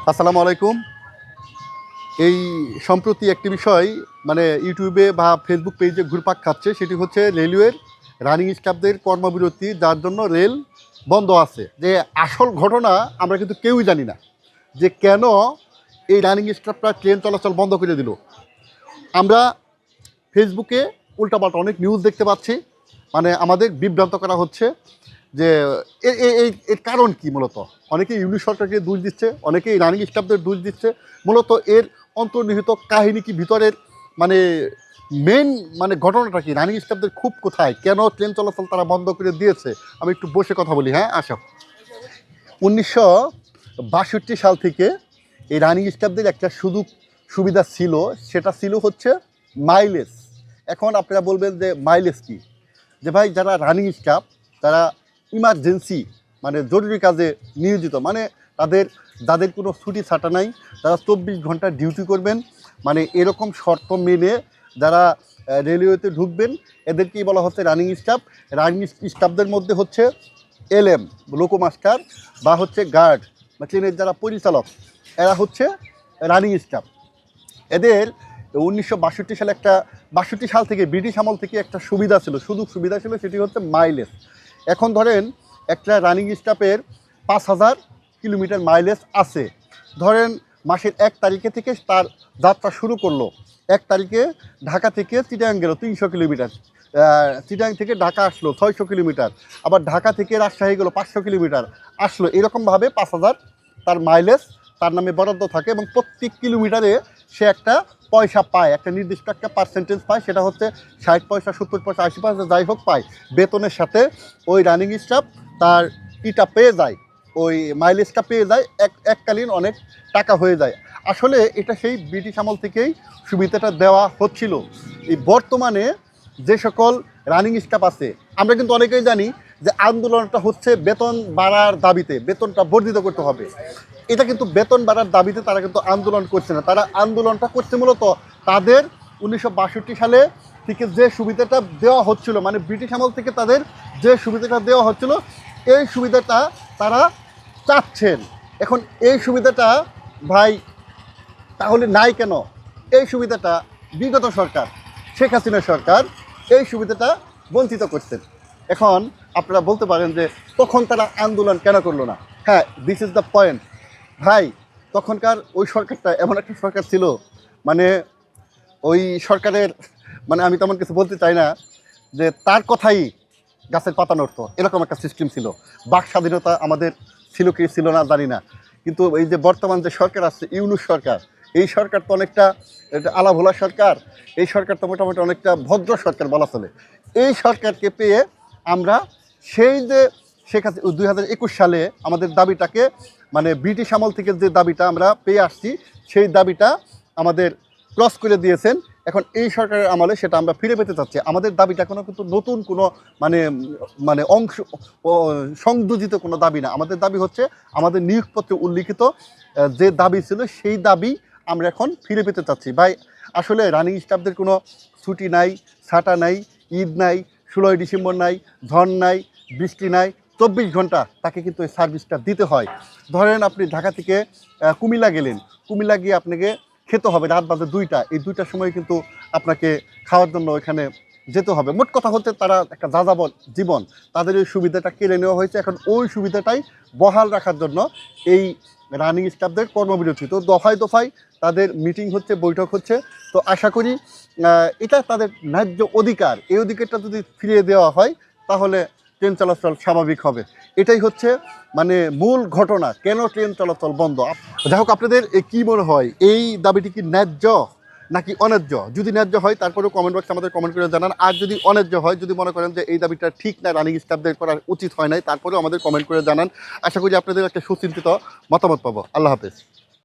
আসসালামু আলাইকুম। এই সম্প্রতি একটি বিষয় মানে ইউটিউবে বা ফেসবুক পেজে ঘুরপাক খাচ্ছে, সেটি হচ্ছে রেলওয়ের রানিং স্টাফদের কর্মবিরতি, যার জন্য রেল বন্ধ আছে। যে আসল ঘটনা আমরা কিন্তু কেউই জানি না যে কেন এই রানিং স্টাফরা ট্রেন চলাচল বন্ধ করে দিল। আমরা ফেসবুকে উল্টাপাল্টা অনেক নিউজ দেখতে পাচ্ছি, মানে আমাদের বিভ্রান্ত করা হচ্ছে যে এর কারণ কি। মূলত অনেকে ইউনিট সরকারকে দোষ দিচ্ছে, অনেকেই রানিং স্টাফদের দোষ দিচ্ছে। মূলত এর অন্তর্নিহিত কাহিনী কি, ভিতরের মানে মেন মানে ঘটনাটা কি, রানিং স্টাফদের খুব কোথায়, কেন ট্রেন চলাচল তারা বন্ধ করে দিয়েছে। আমি একটু বসে কথা বলি। হ্যাঁ, আসো। 1962 সাল থেকে এই রানিং স্টাফদের একটা সুবিধা ছিল, সেটা ছিল হচ্ছে মাইলেজ। এখন আপনারা বলবেন যে মাইলেজ কি, যে ভাই যারা রানিং স্টাফ তারা ইমার্জেন্সি মানে জরুরি কাজে নিয়োজিত, মানে যাদের কোনো ছুটি ছাটা নাই, তারা 24 ঘন্টা ডিউটি করবেন, মানে এরকম শর্ত মেনে যারা রেলওয়েতে ঢুকবেন এদেরকেই বলা হচ্ছে রানিং স্টাফ। রানিং স্টাফদের মধ্যে হচ্ছে এলএম লোকোমাস্টার বা হচ্ছে গার্ড বা ট্রেনের যারা পরিচালক, এরা হচ্ছে রানিং স্টাফ। এদের 1962 সালে 62 সাল থেকে ব্রিটিশ আমল থেকে একটা সুবিধা ছিল, সুযোগ সুবিধা ছিল, সেটি হচ্ছে মাইলেজ। এখন ধরেন একটা রানিং স্টাফের 5000 কিলোমিটার মাইলেজ আছে। ধরেন মাসের 1 তারিখে থেকে তার যাত্রা শুরু করলো, 1 তারিখে ঢাকা থেকে চিটাগাং গেল 300 কিলোমিটার, চিটাগাং থেকে ঢাকা আসলো 600 কিলোমিটার, আবার ঢাকা থেকে রাজশাহী গেলো 500 কিলোমিটার আসলো। এরকমভাবে 5000 তার মাইলেজ তার নামে বরাদ্দ থাকে, এবং প্রত্যেক কিলোমিটারে সে একটা পয়সা পায়, একটা নির্দিষ্ট একটা পার্সেন্টেজ পায়, সেটা হচ্ছে 60 পয়সা, 70 পয়সা, 80 পয়সা, যাই হোক পায়। বেতনের সাথে ওই রানিং স্টাফ তার ইটা পেয়ে যায়, ওই মাইলেজটা পেয়ে যায়, এককালীন অনেক টাকা হয়ে যায়। আসলে এটা সেই ব্রিটিশ আমল থেকেই সুবিধাটা দেওয়া হচ্ছিল। এই বর্তমানে যে সকল রানিং স্টাফ আছে, আমরা কিন্তু অনেকেই জানি যে আন্দোলনটা হচ্ছে বেতন বাড়ার দাবিতে, বেতনটা বর্ধিত করতে হবে। এটা কিন্তু বেতন বাড়ার দাবিতে তারা কিন্তু আন্দোলন করছে না, তারা আন্দোলনটা করছে মূলত তাদের 1962 সালে থেকে যে সুবিধাটা দেওয়া হচ্ছিল, মানে ব্রিটিশ আমল থেকে তাদের যে সুবিধাটা দেওয়া হচ্ছিল, এই সুবিধাটা তারা চাচ্ছেন। এখন এই সুবিধাটা ভাই তাহলে নাই কেন? এই সুবিধাটা বিগত সরকার, শেখ হাসিনা সরকার এই সুবিধাটা বঞ্চিত করছেন। এখন আপনারা বলতে পারেন যে তখন তারা আন্দোলন কেন করলো না। হ্যাঁ, দিস ইজ দ্য পয়েন্ট ভাই। তখনকার ওই সরকারটা এমন একটা সরকার ছিল, মানে ওই সরকারের মানে আমি তেমন কিছু বলতে চাই না, যে তার কথাই গাছের পাতা নড়ত, এরকম একটা সিস্টেম ছিল। বাক স্বাধীনতা আমাদের ছিল কি ছিল না জানি না, কিন্তু এই যে বর্তমান যে সরকার আছে ইউনূস সরকার, এই সরকার তো অনেকটা আলাভোলা সরকার, এই সরকার তো মোটামুটি অনেকটা ভদ্র সরকার বলা চলে। এই সরকারকে পেয়ে আমরা সেই যে শেখ হাসিনা 2021 সালে আমাদের দাবিটাকে, মানে ব্রিটিশ আমল থেকে যে দাবিটা আমরা পেয়ে আসছি, সেই দাবিটা আমাদের ক্রস করে দিয়েছেন। এখন এই সরকারের আমলে সেটা আমরা ফিরে পেতে চাচ্ছি। আমাদের দাবিটা কিন্তু নতুন কোনো মানে মানে অংশ সংযোজিত কোনো দাবি না। আমাদের দাবি হচ্ছে আমাদের নিয়োগপত্রে উল্লিখিত যে দাবি ছিল, সেই দাবি আমরা এখন ফিরে পেতে চাচ্ছি। ভাই আসলে রানিং স্টাফদের কোনো ছুটি নাই, ছাটা নাই, ঈদ নাই, 16ই ডিসেম্বর নাই, ঝড় নাই, বৃষ্টি নাই, 24 ঘন্টা তাকে কিন্তু এই সার্ভিসটা দিতে হয়। ধরেন আপনি ঢাকা থেকে কুমিল্লা গেলেন, কুমিল্লা গিয়ে আপনাকে খেতে হবে রাত বাজে 2টা, এই 2টার সময় কিন্তু আপনাকে খাওয়ার জন্য এখানে যেতে হবে। মোট কথা হচ্ছে তারা একটা যাযাবর জীবন, তাদের ওই সুবিধাটা কেড়ে নেওয়া হয়েছে। এখন ওই সুবিধাটাই বহাল রাখার জন্য এই রানিং স্টাফদের কর্মবিরতি। তো দফায় দফায় তাদের মিটিং হচ্ছে, বৈঠক হচ্ছে। তো আশা করি এটা তাদের ন্যায্য অধিকার, এই অধিকারটা যদি ফিরিয়ে দেওয়া হয় তাহলে ট্রেন চলাচল স্বাভাবিক হবে। এটাই হচ্ছে মানে মূল ঘটনা, কেন ট্রেন চলাচল বন্ধ। যাই হোক, আপনাদের কি মনে হয়, এই দাবিটি কি ন্যায্য নাকি অন্যায্য? যদি ন্যায্য হয় তারপরেও কমেন্ট বক্সে আমাদের কমেন্ট করে জানান, আর যদি অন্যায্য হয়, যদি মনে করেন যে এই দাবিটা ঠিক না, রানিং স্টাফদের করা উচিত হয় নাই, তারপরেও আমাদের কমেন্ট করে জানান। আশা করি আপনাদের একটা সুচিন্তিত মতামত পাবো। আল্লাহ হাফেজ।